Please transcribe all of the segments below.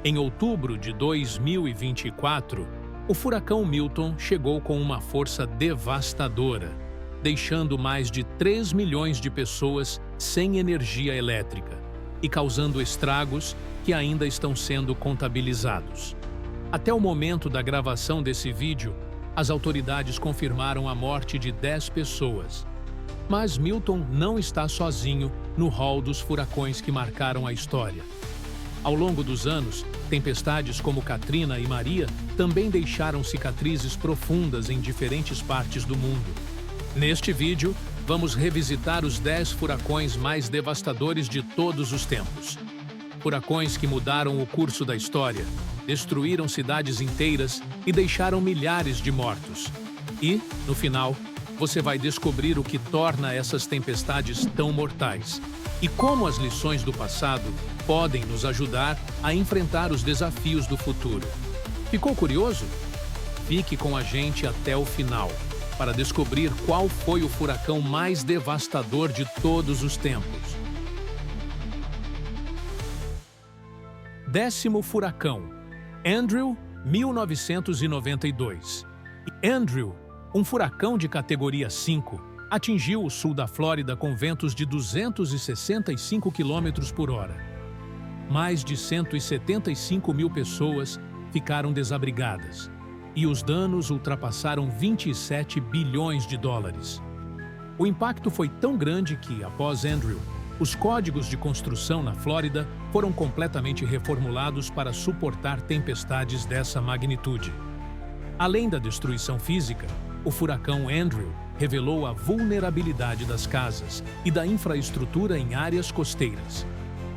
Em outubro de 2024, o furacão Milton chegou com uma força devastadora, deixando mais de 3 milhões de pessoas sem energia elétrica e causando estragos que ainda estão sendo contabilizados. Até o momento da gravação desse vídeo, as autoridades confirmaram a morte de 10 pessoas. Mas Milton não está sozinho no rol dos furacões que marcaram a história. Ao longo dos anos, tempestades como Katrina e Maria também deixaram cicatrizes profundas em diferentes partes do mundo. Neste vídeo, vamos revisitar os 10 furacões mais devastadores de todos os tempos. Furacões que mudaram o curso da história, destruíram cidades inteiras e deixaram milhares de mortos. E, no final, você vai descobrir o que torna essas tempestades tão mortais e como as lições do passado podem nos ajudar a enfrentar os desafios do futuro. Ficou curioso? Fique com a gente até o final para descobrir qual foi o furacão mais devastador de todos os tempos. 10º furacão, Andrew, 1992. Andrew, um furacão de categoria 5, atingiu o sul da Flórida com ventos de 265 km por hora. Mais de 175 mil pessoas ficaram desabrigadas e os danos ultrapassaram 27 bilhões de dólares. O impacto foi tão grande que, após Andrew, os códigos de construção na Flórida foram completamente reformulados para suportar tempestades dessa magnitude. Além da destruição física, o furacão Andrew revelou a vulnerabilidade das casas e da infraestrutura em áreas costeiras.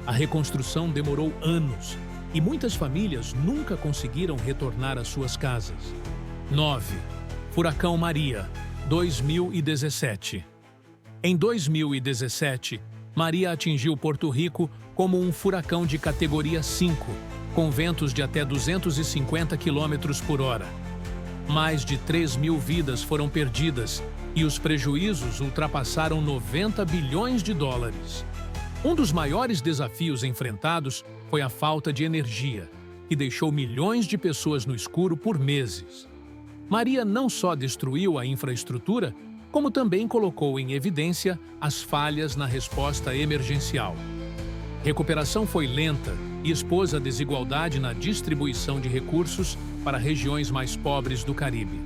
A reconstrução demorou anos e muitas famílias nunca conseguiram retornar às suas casas. 9. Furacão Maria, 2017. Em 2017, Maria atingiu Porto Rico como um furacão de categoria 5, com ventos de até 250 km por hora. Mais de 3 mil vidas foram perdidas e os prejuízos ultrapassaram 90 bilhões de dólares. Um dos maiores desafios enfrentados foi a falta de energia, que deixou milhões de pessoas no escuro por meses. Maria não só destruiu a infraestrutura, como também colocou em evidência as falhas na resposta emergencial. Recuperação foi lenta e expôs a desigualdade na distribuição de recursos para regiões mais pobres do Caribe.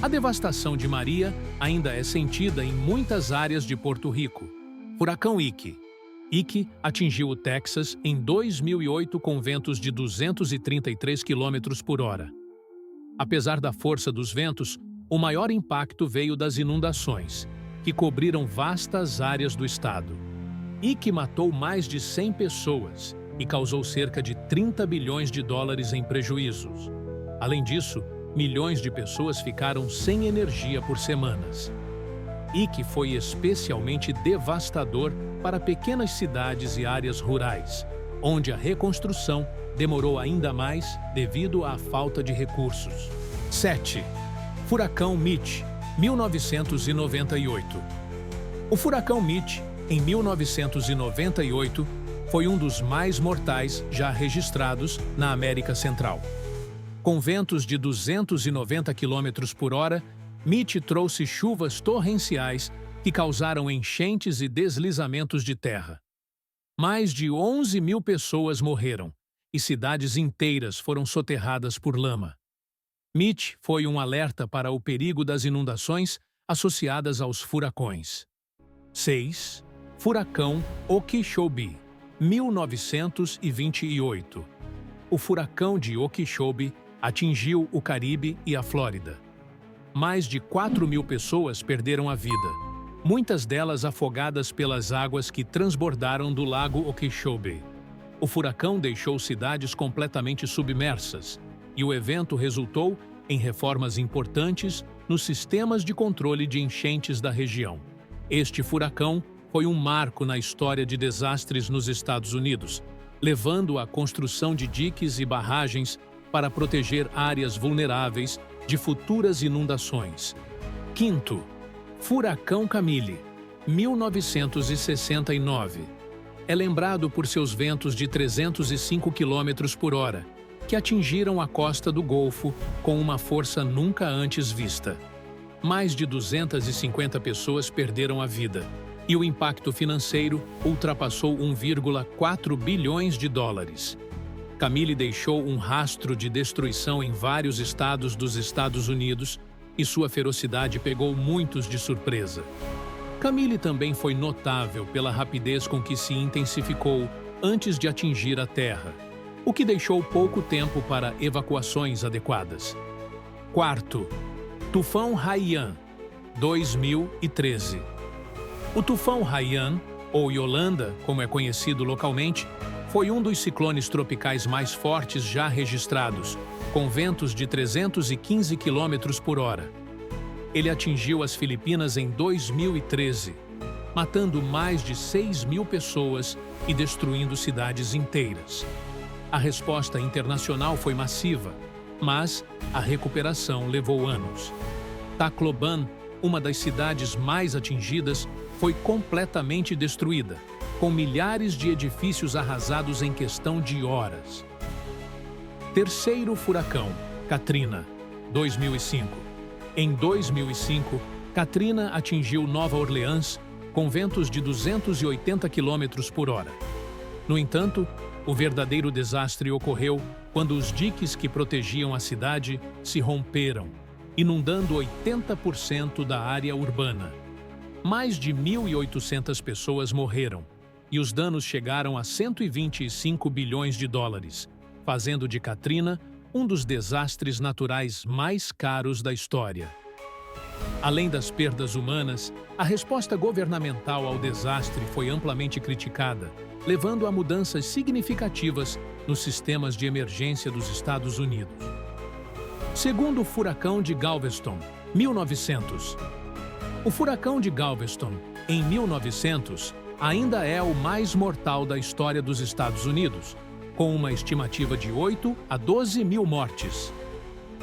A devastação de Maria ainda é sentida em muitas áreas de Porto Rico. Furacão Ike. Ike atingiu o Texas em 2008 com ventos de 233 km por hora. Apesar da força dos ventos, o maior impacto veio das inundações, que cobriram vastas áreas do estado. Ike matou mais de 100 pessoas e causou cerca de 30 bilhões de dólares em prejuízos. Além disso, milhões de pessoas ficaram sem energia por semanas. Ike foi especialmente devastador para pequenas cidades e áreas rurais, onde a reconstrução demorou ainda mais devido à falta de recursos. 7. Furacão Mitch, 1998. O furacão Mitch, em 1998, foi um dos mais mortais já registrados na América Central. Com ventos de 290 km por hora, Mitch trouxe chuvas torrenciais que causaram enchentes e deslizamentos de terra. Mais de 11 mil pessoas morreram e cidades inteiras foram soterradas por lama. Mitch foi um alerta para o perigo das inundações associadas aos furacões. 6. Furacão Okeechobee, 1928. O furacão de Okeechobee atingiu o Caribe e a Flórida. Mais de 4 mil pessoas perderam a vida, muitas delas afogadas pelas águas que transbordaram do lago Okeechobee. O furacão deixou cidades completamente submersas, e o evento resultou em reformas importantes nos sistemas de controle de enchentes da região. Este furacão foi um marco na história de desastres nos Estados Unidos, levando à construção de diques e barragens para proteger áreas vulneráveis de futuras inundações. 5. Furacão Camille, 1969. é lembrado por seus ventos de 305 km por hora, que atingiram a costa do Golfo com uma força nunca antes vista. Mais de 250 pessoas perderam a vida, e o impacto financeiro ultrapassou 1,4 bilhões de dólares. Camille deixou um rastro de destruição em vários estados dos Estados Unidos e sua ferocidade pegou muitos de surpresa. Camille também foi notável pela rapidez com que se intensificou antes de atingir a Terra, o que deixou pouco tempo para evacuações adequadas. Quarto, Tufão Haiyan, 2013. O tufão Haiyan, ou Yolanda, como é conhecido localmente, foi um dos ciclones tropicais mais fortes já registrados, com ventos de 315 km por hora. Ele atingiu as Filipinas em 2013, matando mais de 6.000 pessoas e destruindo cidades inteiras. A resposta internacional foi massiva, mas a recuperação levou anos. Tacloban, uma das cidades mais atingidas, foi completamente destruída, com milhares de edifícios arrasados em questão de horas. Terceiro furacão, Katrina, 2005. Em 2005, Katrina atingiu Nova Orleans com ventos de 280 km por hora. No entanto, o verdadeiro desastre ocorreu quando os diques que protegiam a cidade se romperam, inundando 80% da área urbana. Mais de 1.800 pessoas morreram, e os danos chegaram a 125 bilhões de dólares, fazendo de Katrina um dos desastres naturais mais caros da história. Além das perdas humanas, a resposta governamental ao desastre foi amplamente criticada, levando a mudanças significativas nos sistemas de emergência dos Estados Unidos. Segundo furacão de Galveston, 1900. O furacão de Galveston, em 1900, ainda é o mais mortal da história dos Estados Unidos, com uma estimativa de 8 a 12 mil mortes.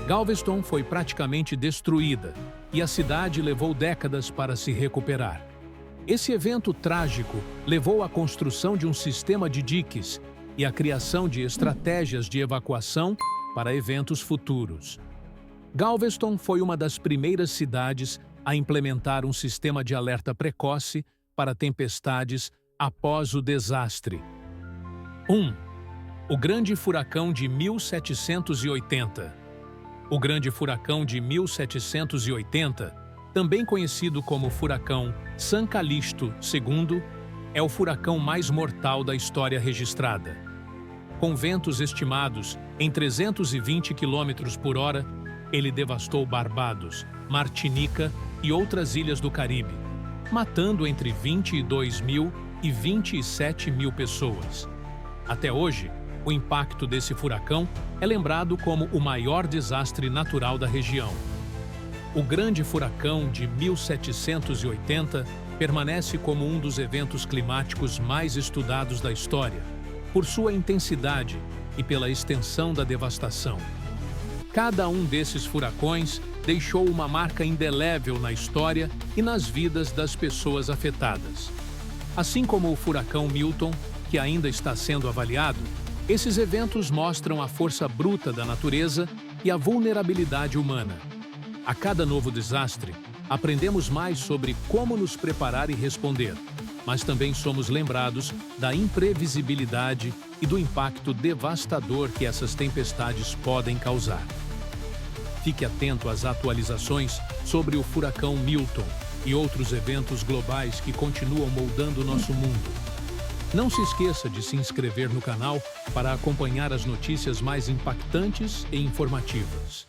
Galveston foi praticamente destruída e a cidade levou décadas para se recuperar. Esse evento trágico levou à construção de um sistema de diques e à criação de estratégias de evacuação para eventos futuros. Galveston foi uma das primeiras cidades a implementar um sistema de alerta precoce para tempestades após o desastre. 1. O Grande Furacão de 1780. O Grande Furacão de 1780, também conhecido como Furacão San Calixto II, é o furacão mais mortal da história registrada. Com ventos estimados em 320 km por hora, ele devastou Barbados, Martinica e outras ilhas do Caribe, matando entre 22 mil e 27 mil pessoas. Até hoje, o impacto desse furacão é lembrado como o maior desastre natural da região. O Grande Furacão de 1780 permanece como um dos eventos climáticos mais estudados da história, por sua intensidade e pela extensão da devastação. Cada um desses furacões deixou uma marca indelével na história e nas vidas das pessoas afetadas. Assim como o furacão Milton, que ainda está sendo avaliado, esses eventos mostram a força bruta da natureza e a vulnerabilidade humana. A cada novo desastre, aprendemos mais sobre como nos preparar e responder, mas também somos lembrados da imprevisibilidade e do impacto devastador que essas tempestades podem causar. Fique atento às atualizações sobre o furacão Milton e outros eventos globais que continuam moldando nosso mundo. Não se esqueça de se inscrever no canal para acompanhar as notícias mais impactantes e informativas.